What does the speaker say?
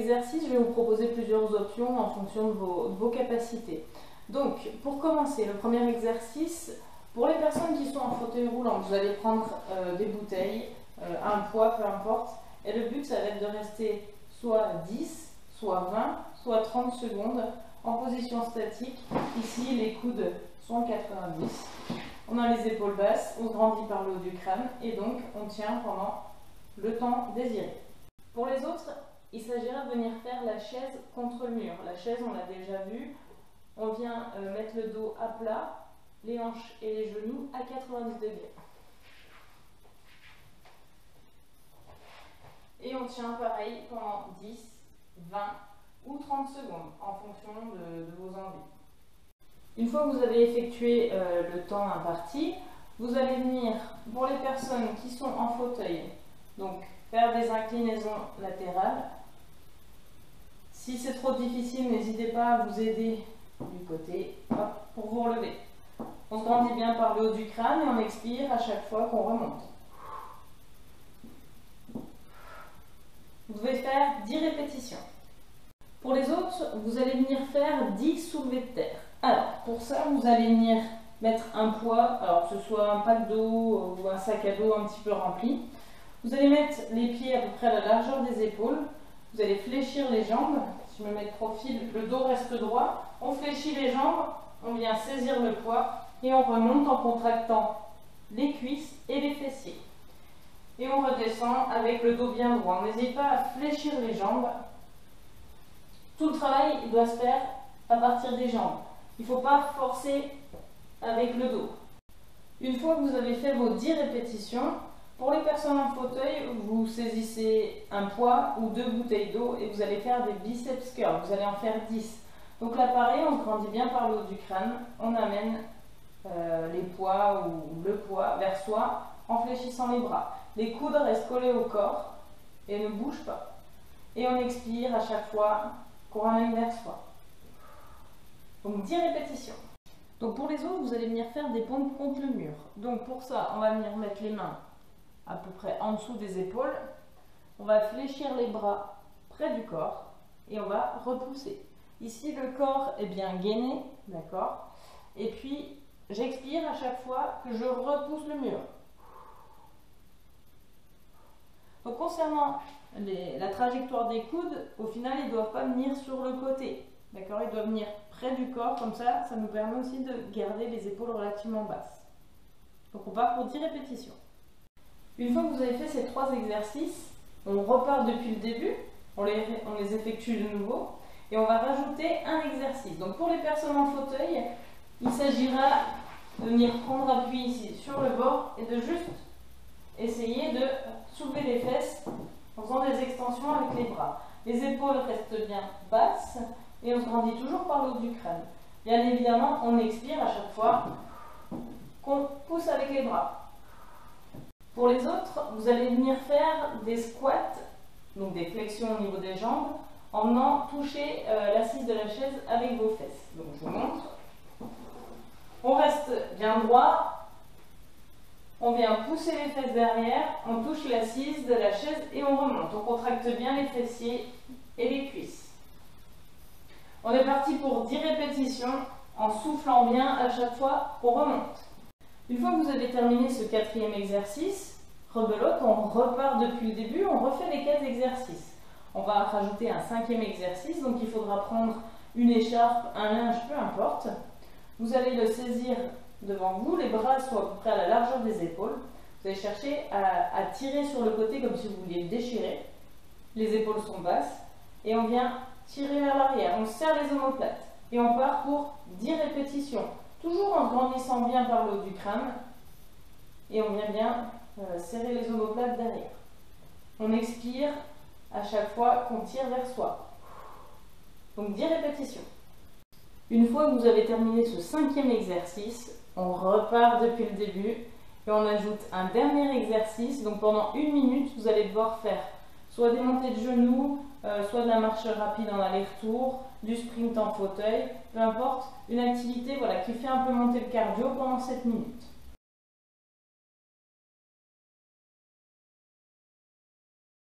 exercice, je vais vous proposer plusieurs options en fonction de vos capacités. Donc, pour commencer, le premier exercice, pour les personnes qui sont en fauteuil roulant, vous allez prendre des bouteilles, un poids, peu importe, et le but, ça va être de rester soit 10, soit 20, soit 30 secondes en position statique. Ici, les coudes sont 90. On a les épaules basses, on grandit par le haut du crâne, et donc on tient pendant le temps désiré. Pour les autres, il s'agira de venir faire la chaise contre le mur. La chaise, on l'a déjà vu, on vient mettre le dos à plat, les hanches et les genoux à 90 degrés. Et on tient pareil pendant 10, 20 ou 30 secondes en fonction de vos envies. Une fois que vous avez effectué le temps imparti, vous allez venir, pour les personnes qui sont en fauteuil, donc faire des inclinaisons latérales. Si c'est trop difficile, n'hésitez pas à vous aider du côté pour vous relever. On se grandit bien par le haut du crâne et on expire à chaque fois qu'on remonte. Vous devez faire 10 répétitions. Pour les autres, vous allez venir faire 10 soulevés de terre. Alors, pour ça, vous allez venir mettre un poids, alors que ce soit un pack d'eau ou un sac à dos un petit peu rempli. Vous allez mettre les pieds à peu près à la largeur des épaules. Vous allez fléchir les jambes. Si je me mets de profil, le dos reste droit. On fléchit les jambes, on vient saisir le poids et on remonte en contractant les cuisses et les fessiers. Et on redescend avec le dos bien droit. On n'hésite pas à fléchir les jambes. Tout le travail il doit se faire à partir des jambes. Il ne faut pas forcer avec le dos. Une fois que vous avez fait vos 10 répétitions, pour les personnes en fauteuil, vous saisissez un poids ou 2 bouteilles d'eau et vous allez faire des biceps curls. Vous allez en faire 10. Donc là, pareil, on grandit bien par le haut du crâne. On amène les poids ou le poids vers soi en fléchissant les bras. Les coudes restent collés au corps et ne bougent pas. Et on expire à chaque fois qu'on ramène vers soi. Donc 10 répétitions. Donc pour les autres, vous allez venir faire des pompes contre le mur. Donc pour ça, on va venir mettre les mains à peu près en dessous des épaules. On va fléchir les bras près du corps et on va repousser. Ici, le corps est bien gainé, d'accord? Et puis, j'expire à chaque fois que je repousse le mur. Donc concernant la trajectoire des coudes, au final, ils ne doivent pas venir sur le côté. D'accord? Ils doivent venir près du corps, comme ça nous permet aussi de garder les épaules relativement basses. Donc on part pour 10 répétitions. Une fois que vous avez fait ces 3 exercices, on repart depuis le début, on les effectue de nouveau et on va rajouter un exercice. Donc pour les personnes en fauteuil, il s'agira de venir prendre appui ici sur le bord et de juste essayer de soulever les fesses en faisant des extensions avec les bras. Les épaules restent bien basses et on se grandit toujours par le haut du crâne. Bien évidemment, on expire à chaque fois qu'on pousse avec les bras. Pour les autres, vous allez venir faire des squats, donc des flexions au niveau des jambes, en venant toucher l'assise de la chaise avec vos fesses. Donc je vous montre. On reste bien droit, on vient pousser les fesses derrière, on touche l'assise de la chaise et on remonte. On contracte bien les fessiers et les cuisses. On est parti pour 10 répétitions en soufflant bien à chaque fois qu'on remonte. Une fois que vous avez terminé ce 4e exercice, rebelote, on repart depuis le début, on refait les 4 exercices. On va rajouter un 5e exercice, donc il faudra prendre une écharpe, un linge, peu importe. Vous allez le saisir devant vous, les bras soient à peu près à la largeur des épaules. Vous allez chercher à tirer sur le côté comme si vous vouliez le déchirer. Les épaules sont basses et on vient tirer vers l'arrière. On serre les omoplates et on part pour 10 répétitions. Toujours en grandissant bien par le haut du crâne et on vient bien serrer les omoplates derrière. On expire à chaque fois qu'on tire vers soi. Donc 10 répétitions. Une fois que vous avez terminé ce 5e exercice, on repart depuis le début et on ajoute un dernier exercice. Donc pendant 1 minute, vous allez devoir faire soit des montées de genoux, soit de la marche rapide en aller-retour, du sprint en fauteuil, peu importe, une activité qui fait un peu monter le cardio pendant 7 minutes.